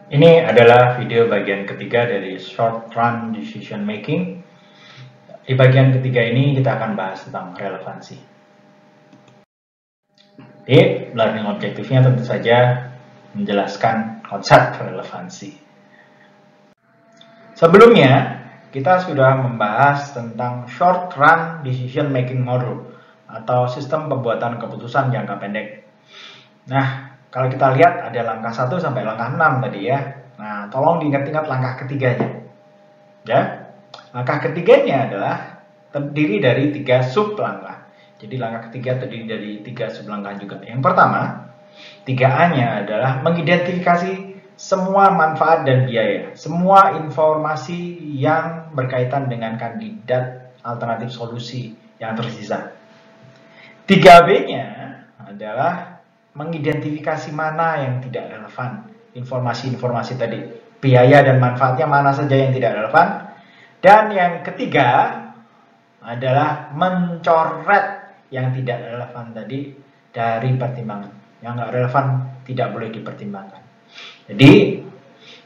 Ini adalah video bagian ketiga dari short run decision making. Di bagian ketiga ini kita akan bahas tentang relevansi. Jadi, learning objektifnya tentu saja menjelaskan konsep relevansi. Sebelumnya, kita sudah membahas tentang short run decision making model atau sistem pembuatan keputusan jangka pendek. Nah, kalau kita lihat ada langkah 1 sampai langkah 6 tadi ya. Nah, tolong diingat-ingat langkah ketiganya. Ya, langkah ketiganya adalah terdiri dari 3 sub langkah. Jadi langkah ketiga terdiri dari 3 sub langkah juga. Yang pertama, 3A-nya adalah mengidentifikasi semua manfaat dan biaya, semua informasi yang berkaitan dengan kandidat alternatif solusi yang tersisa. 3B-nya adalah mengidentifikasi mana yang tidak relevan, informasi-informasi tadi, biaya dan manfaatnya mana saja yang tidak relevan. Dan yang ketiga adalah mencoret yang tidak relevan tadi dari pertimbangan. Yang nggak relevan tidak boleh dipertimbangkan. Jadi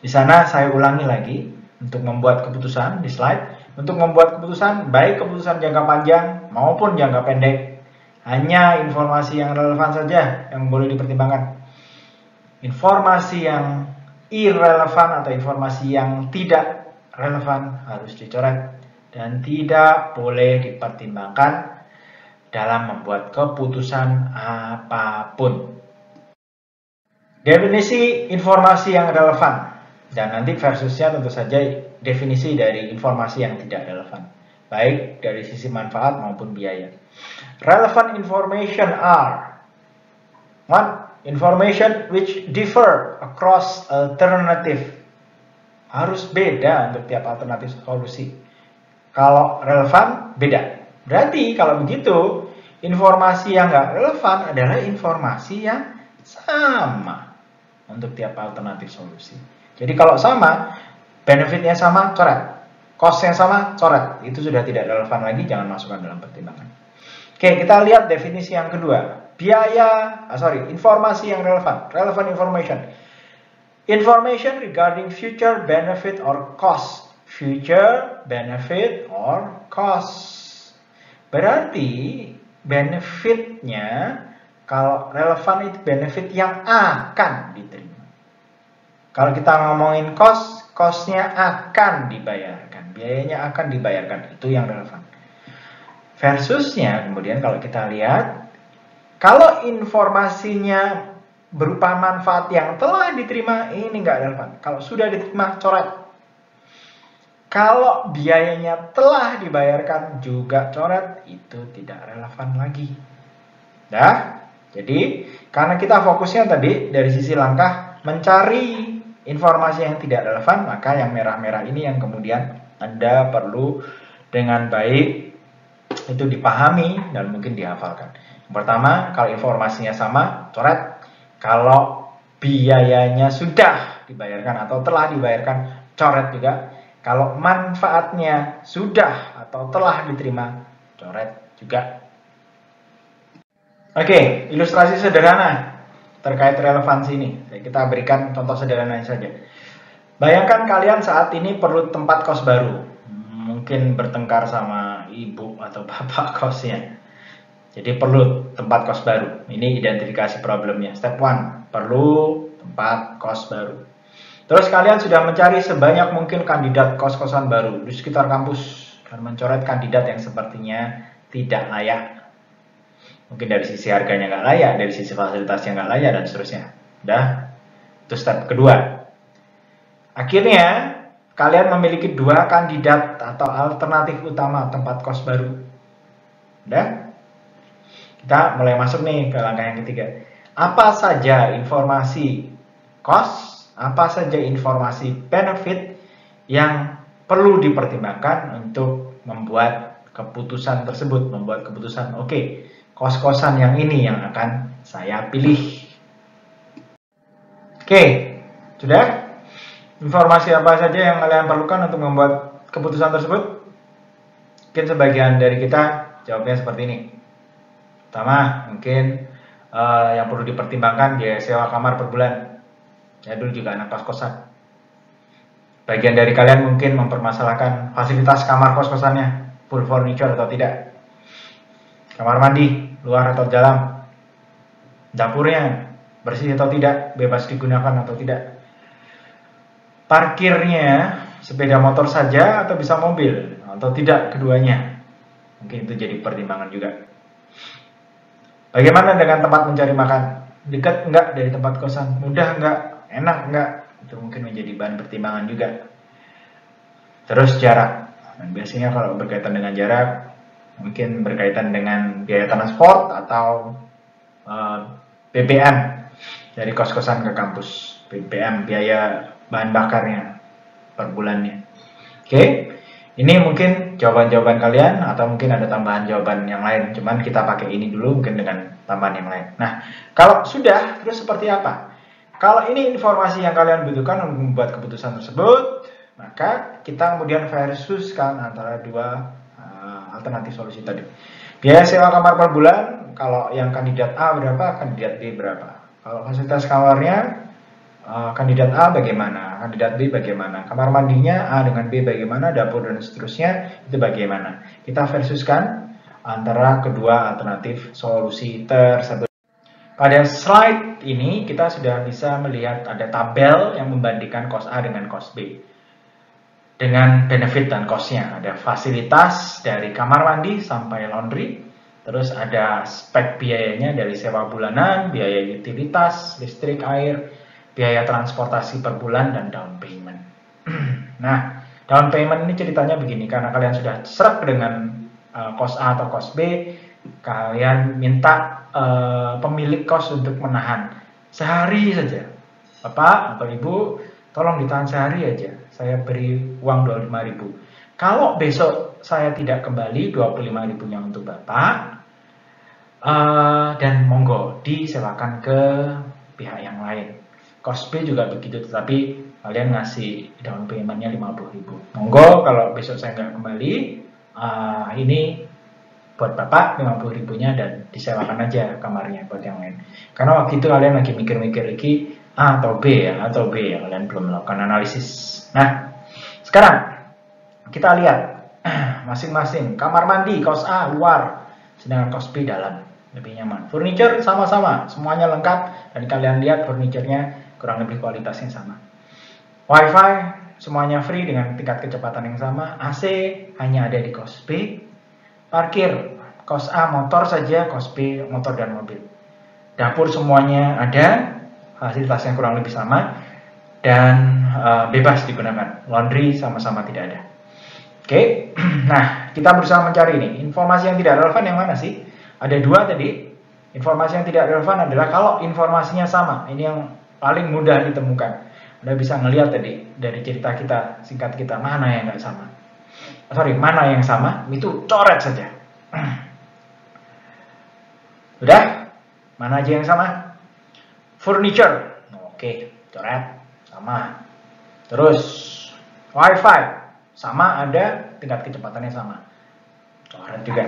di sana saya ulangi lagi untuk membuat keputusan di slide. Untuk membuat keputusan, baik keputusan jangka panjang maupun jangka pendek, hanya informasi yang relevan saja yang boleh dipertimbangkan. Informasi yang irrelevan atau informasi yang tidak relevan harus dicoret dan tidak boleh dipertimbangkan dalam membuat keputusan apapun. Definisi informasi yang relevan dan nanti versusnya tentu saja definisi dari informasi yang tidak relevan, baik dari sisi manfaat maupun biaya. Relevant information are 1. Information which differ across alternative. Harus beda untuk tiap alternatif solusi. Kalau relevan, beda. Berarti kalau begitu, informasi yang nggak relevan adalah informasi yang sama untuk tiap alternatif solusi. Jadi kalau sama, benefitnya sama, coret. Cost-nya sama, coret. Itu sudah tidak relevan lagi, jangan masukkan dalam pertimbangan. Oke, kita lihat definisi yang kedua. Informasi yang relevan. Relevant information. Information regarding future benefit or cost. Future benefit or cost. Berarti benefitnya, kalau relevan itu benefit yang akan diterima. Kalau kita ngomongin cost, cost-nya akan dibayarkan. Biayanya akan dibayarkan. Itu yang relevan. Versusnya kemudian kalau kita lihat, kalau informasinya berupa manfaat yang telah diterima, ini nggak relevan. Kalau sudah diterima, coret. Kalau biayanya telah dibayarkan, juga coret. Itu tidak relevan lagi. Nah, jadi karena kita fokusnya tadi dari sisi langkah mencari informasi yang tidak relevan, maka yang merah-merah ini yang kemudian Anda perlu dengan baik itu dipahami dan mungkin dihafalkan. Yang pertama, kalau informasinya sama, coret. Kalau biayanya sudah dibayarkan atau telah dibayarkan, coret juga. Kalau manfaatnya sudah atau telah diterima, coret juga. Oke, ilustrasi sederhana terkait relevansi ini. Kita berikan contoh sederhana saja. Bayangkan kalian saat ini perlu tempat kos baru. Mungkin bertengkar sama ibu atau bapak kosnya. Jadi perlu tempat kos baru. Ini identifikasi problemnya. Step 1, perlu tempat kos baru. Terus kalian sudah mencari sebanyak mungkin kandidat kos-kosan baru di sekitar kampus dan mencoret kandidat yang sepertinya tidak layak. Mungkin dari sisi harganya nggak layak, dari sisi fasilitasnya nggak layak, dan seterusnya. Udah, itu step kedua. Akhirnya, kalian memiliki 2 kandidat atau alternatif utama tempat kos baru. Udah? Kita mulai masuk nih ke langkah yang ketiga. Apa saja informasi cost, apa saja informasi benefit yang perlu dipertimbangkan untuk membuat keputusan tersebut, membuat keputusan, oke, kos-kosan yang ini yang akan saya pilih. Oke, sudah? Informasi apa saja yang kalian perlukan untuk membuat keputusan tersebut? Mungkin sebagian dari kita jawabnya seperti ini. Pertama, mungkin yang perlu dipertimbangkan biaya sewa kamar per bulan. Saya dulu juga anak kos-kosan. Bagian dari kalian mungkin mempermasalahkan fasilitas kamar kos-kosannya, full furniture atau tidak. Kamar mandi, luar atau dalam. Dapurnya, bersih atau tidak, bebas digunakan atau tidak. Parkirnya, sepeda motor saja atau bisa mobil, atau tidak keduanya. Mungkin itu jadi pertimbangan juga. Bagaimana dengan tempat mencari makan? Dekat enggak dari tempat kosan? Mudah enggak? Enak enggak? Itu mungkin menjadi bahan pertimbangan juga. Terus jarak. Dan biasanya kalau berkaitan dengan jarak, mungkin berkaitan dengan biaya transport atau BBM dari kos-kosan ke kampus. BBM, biaya bahan bakarnya per bulannya. Oke, ini mungkin jawaban-jawaban kalian atau mungkin ada tambahan jawaban yang lain. Cuman kita pakai ini dulu mungkin dengan tambahan yang lain. Nah, kalau sudah, terus seperti apa? Kalau ini informasi yang kalian butuhkan untuk membuat keputusan tersebut, maka kita kemudian versuskan antara dua alternatif solusi tadi. Biaya sewa kamar per bulan, kalau yang kandidat A berapa, kandidat B berapa. Kalau fasilitas kamarnya, kandidat A bagaimana, kandidat B bagaimana, kamar mandinya A dengan B bagaimana, dapur dan seterusnya itu bagaimana. Kita versuskan antara kedua alternatif solusi tersebut. Pada slide ini kita sudah bisa melihat ada tabel yang membandingkan kos A dengan kos B. Dengan benefit dan cost-nya. Ada fasilitas dari kamar mandi sampai laundry. Terus ada spek biayanya dari sewa bulanan, biaya utilitas, listrik, air, biaya transportasi per bulan, dan down payment. Nah, down payment ini ceritanya begini. Karena kalian sudah seret dengan kos A atau kos B, kalian minta pemilik kos untuk menahan sehari saja. Bapak atau Ibu, tolong ditahan sehari aja. Saya beri uang 25.000. Kalau besok saya tidak kembali, 25.000-nya untuk Bapak. Dan monggo disewakan ke pihak yang lain. Kos B juga begitu, tetapi kalian ngasih down payment-nya 50.000. Monggo kalau besok saya nggak kembali, ini buat Bapak 50.000-nya dan disewakan aja kamarnya buat yang lain. Karena waktu itu kalian lagi mikir-mikir lagi A atau B ya, kalian belum melakukan analisis. Nah, sekarang kita lihat masing-masing. Kamar mandi kos A luar, sedangkan kos B dalam, lebih nyaman. Furniture sama-sama, semuanya lengkap, dan kalian lihat furniturnya kurang lebih kualitasnya sama. Wifi semuanya free dengan tingkat kecepatan yang sama. AC hanya ada di kos B. Parkir kos A motor saja, kos B motor dan mobil. Dapur semuanya ada, fasilitasnya kurang lebih sama, dan bebas digunakan. Laundry sama-sama tidak ada. Oke, nah kita berusaha mencari ini. Informasi yang tidak relevan yang mana sih? Ada dua tadi. Informasi yang tidak relevan adalah kalau informasinya sama. Ini yang paling mudah ditemukan. Anda bisa ngelihat tadi dari cerita kita, singkat kita, mana yang nggak sama. Mana yang sama, itu coret saja. Udah? Mana aja yang sama? Furniture. Oke, coret. Sama. Terus wifi sama, ada, tingkat kecepatannya sama, coret juga.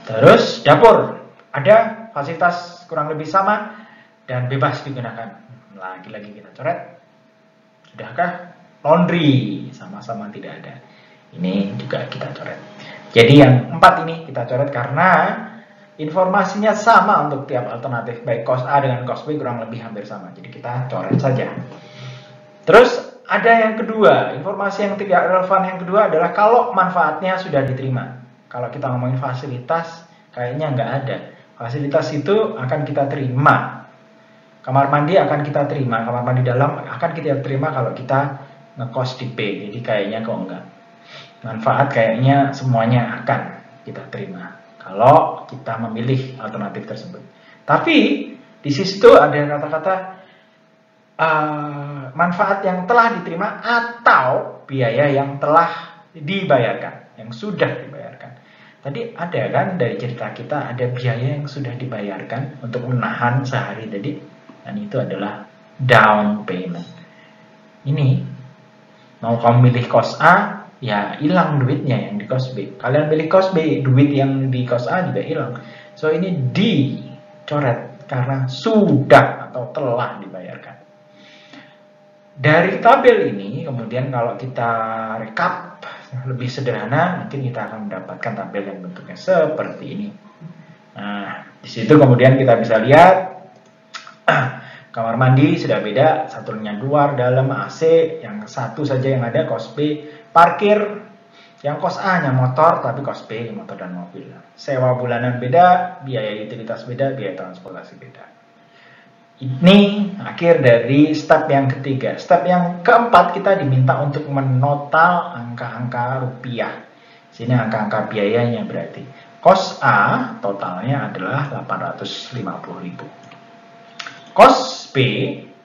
Terus dapur ada, fasilitas kurang lebih sama dan bebas digunakan. Lagi-lagi kita coret. Sudahkah? Laundry sama-sama tidak ada. Ini juga kita coret. Jadi yang 4 ini kita coret karena informasinya sama untuk tiap alternatif, baik kos A dengan kos B kurang lebih hampir sama. Jadi kita coret saja. Terus ada yang kedua, informasi yang tidak relevan yang kedua adalah kalau manfaatnya sudah diterima. Kalau kita ngomongin fasilitas, kayaknya nggak ada. Fasilitas itu akan kita terima. Kamar mandi akan kita terima, kamar mandi dalam akan kita terima kalau kita ngekos di B. Jadi kayaknya kok enggak. Manfaat kayaknya semuanya akan kita terima kalau kita memilih alternatif tersebut. Tapi di situ ada kata-kata manfaat yang telah diterima atau biaya yang telah dibayarkan, yang sudah dibayarkan. Tadi ada kan dari cerita kita ada biaya yang sudah dibayarkan untuk menahan sehari tadi, dan itu adalah down payment. Ini mau kamu milih kos A, ya hilang duitnya yang di kos B. Kalian pilih kos B, duit yang di kos A juga hilang. So ini dicoret karena sudah atau telah dibayarkan. Dari tabel ini, kemudian kalau kita rekap lebih sederhana, mungkin kita akan mendapatkan tabel yang bentuknya seperti ini. Nah, di situ kemudian kita bisa lihat kamar mandi sudah beda, satunya luar, dalam, AC, yang satu saja yang ada kos B, parkir, yang kos A hanya motor, tapi kos B motor dan mobil. Sewa bulanan beda, biaya utilitas beda, biaya transportasi beda. Ini akhir dari step yang ketiga. Step yang keempat kita diminta untuk menotal angka-angka rupiah. Sini angka-angka biayanya berarti. Kos A totalnya adalah 850.000. Kos B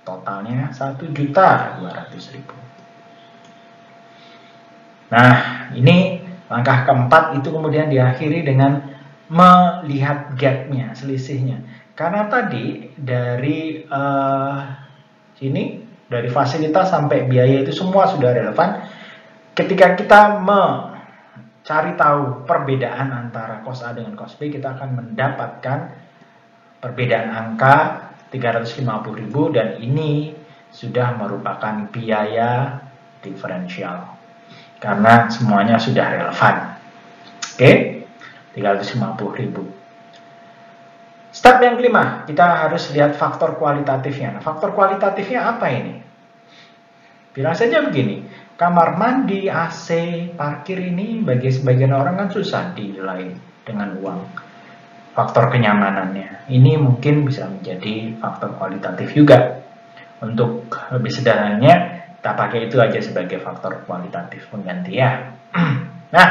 totalnya 1.200.000. Nah, ini langkah keempat itu kemudian diakhiri dengan melihat gapnya, selisihnya. Karena tadi dari sini, dari fasilitas sampai biaya itu semua sudah relevan. Ketika kita mencari tahu perbedaan antara kos A dengan kos B, kita akan mendapatkan perbedaan angka 350.000 dan ini sudah merupakan biaya diferensial. Karena semuanya sudah relevan. Oke, 350.000. Step yang kelima, kita harus lihat faktor kualitatifnya. Nah, faktor kualitatifnya apa ini? Bilang saja begini, kamar mandi, AC, parkir ini bagi sebagian orang kan susah dinilai dengan uang. Faktor kenyamanannya, ini mungkin bisa menjadi faktor kualitatif juga. Untuk lebih sederhananya, kita pakai itu aja sebagai faktor kualitatif pengganti ya. Nah,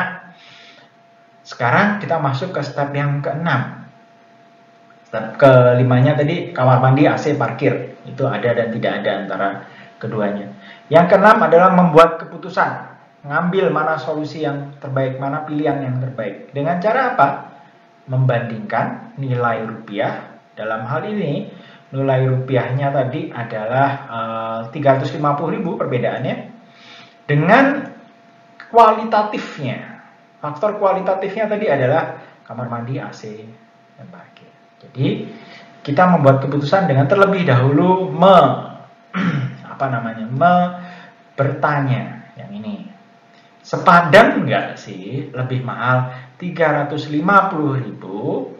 sekarang kita masuk ke step yang keenam. Step kelimanya tadi kamar mandi, AC, parkir. Itu ada dan tidak ada antara keduanya. Yang keenam adalah membuat keputusan. Ngambil mana solusi yang terbaik, mana pilihan yang terbaik. Dengan cara apa? Membandingkan nilai rupiah. Dalam hal ini, nilai rupiahnya tadi adalah 350.000 perbedaannya. Dengan kualitatifnya. Faktor kualitatifnya tadi adalah kamar mandi, AC, dan parkir. Jadi kita membuat keputusan dengan terlebih dahulu bertanya yang ini. Sepadan nggak sih lebih mahal 350.000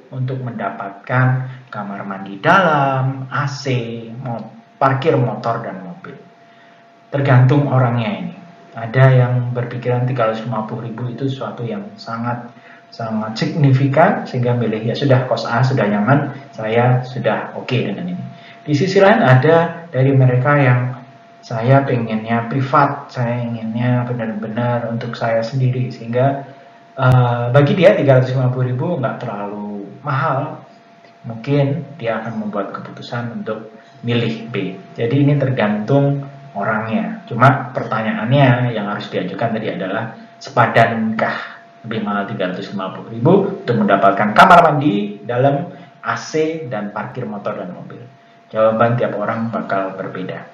untuk mendapatkan kamar mandi dalam, AC, parkir motor dan mobil. Tergantung orangnya ini. Ada yang berpikiran 350.000 itu sesuatu yang sangat signifikan sehingga milih ya sudah kos A sudah nyaman, saya sudah oke dengan ini. Di sisi lain ada dari mereka yang saya pengennya privat, saya inginnya benar-benar untuk saya sendiri sehingga bagi dia 350.000 nggak terlalu mahal, mungkin dia akan membuat keputusan untuk milih B. Jadi ini tergantung orangnya. Cuma pertanyaannya yang harus diajukan tadi adalah sepadankah lebih mahal 350.000 untuk mendapatkan kamar mandi, dalam, AC, dan parkir motor dan mobil? Jawaban tiap orang bakal berbeda.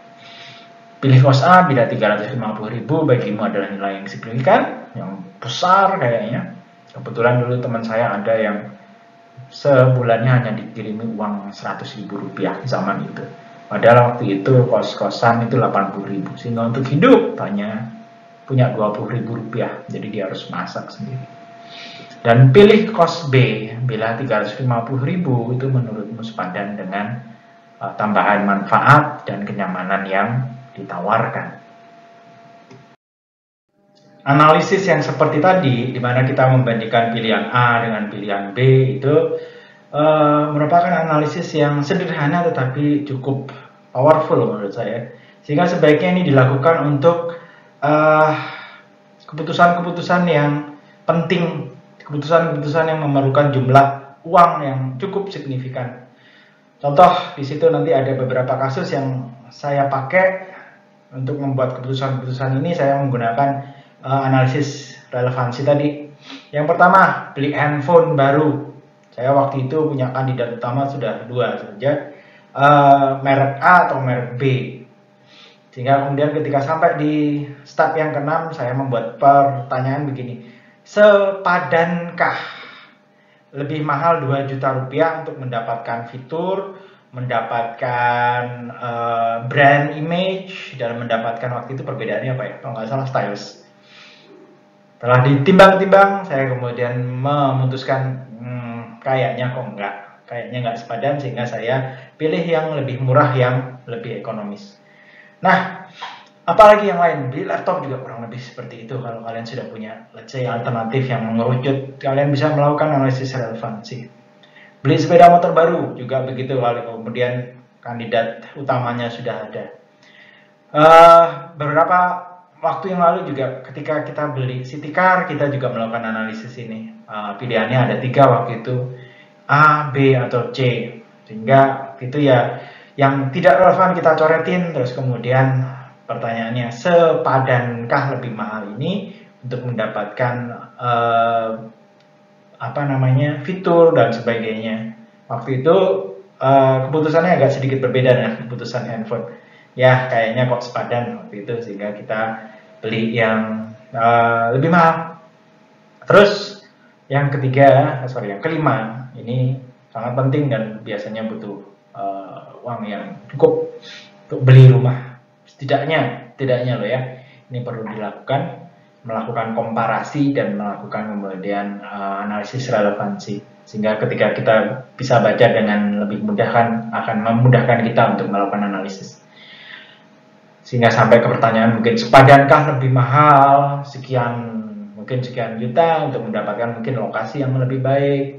Pilih kos A bila 350.000 bagimu adalah nilai yang signifikan, yang besar kayaknya. Kebetulan dulu teman saya ada yang sebulannya hanya dikirimi uang 100.000 rupiah zaman itu. Padahal waktu itu kos-kosan itu 80.000. Sehingga untuk hidup hanya punya 20.000 rupiah. Jadi dia harus masak sendiri. Dan pilih kos B bila 350.000 itu menurutmu sepadan dengan tambahan manfaat dan kenyamanan yang ditawarkan. Analisis yang seperti tadi, di mana kita membandingkan pilihan A dengan pilihan B itu merupakan analisis yang sederhana tetapi cukup powerful menurut saya. Sehingga sebaiknya ini dilakukan untuk keputusan-keputusan yang penting, keputusan-keputusan yang memerlukan jumlah uang yang cukup signifikan. Contoh di situ nanti ada beberapa kasus yang saya pakai untuk membuat keputusan-keputusan ini. Saya menggunakan analisis relevansi tadi. Yang pertama, beli handphone baru. Saya waktu itu punya kandidat utama sudah 2 saja, merek A atau merek B. Sehingga kemudian ketika sampai di step yang ke-6, saya membuat pertanyaan begini. Sepadankah lebih mahal 2 juta rupiah untuk mendapatkan fitur mendapatkan brand image, dan mendapatkan waktu itu perbedaannya apa ya? Kalau nggak salah styles. Setelah ditimbang-timbang, saya kemudian memutuskan kayaknya nggak sepadan, sehingga saya pilih yang lebih murah, yang lebih ekonomis. Nah, apalagi yang lain, beli laptop juga kurang lebih seperti itu. Kalau kalian sudah punya, let's say, alternatif yang mengerucut, kalian bisa melakukan analisis relevansi. Beli sepeda motor baru juga begitu, kalau kemudian kandidat utamanya sudah ada. Beberapa waktu yang lalu juga ketika kita beli city car, kita juga melakukan analisis ini. Pilihannya ada 3 waktu itu, A, B, atau C. Sehingga itu ya yang tidak relevan kita coretin. Terus kemudian pertanyaannya, sepadankah lebih mahal ini untuk mendapatkan fitur dan sebagainya. Waktu itu keputusannya agak sedikit berbeda dengan keputusan handphone. Ya kayaknya kok sepadan waktu itu, sehingga kita beli yang lebih mahal. Terus yang kelima, ini sangat penting dan biasanya butuh uang yang cukup untuk beli rumah. Setidaknya loh ya, ini perlu dilakukan, melakukan komparasi dan melakukan kemudian analisis relevansi, sehingga ketika kita bisa baca dengan lebih mudah, akan memudahkan kita untuk melakukan analisis. Sehingga sampai ke pertanyaan, mungkin sepadankah lebih mahal sekian juta untuk mendapatkan mungkin lokasi yang lebih baik,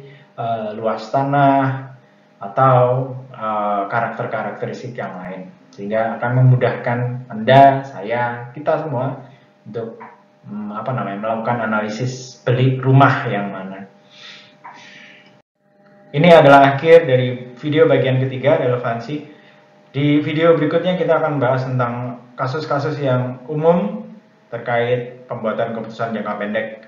luas tanah, atau karakteristik yang lain, sehingga akan memudahkan Anda, saya, kita semua untuk melakukan analisis beli rumah yang mana. Ini adalah akhir dari video bagian ketiga, relevansi. Di video berikutnya kita akan bahas tentang kasus-kasus yang umum terkait pembuatan keputusan jangka pendek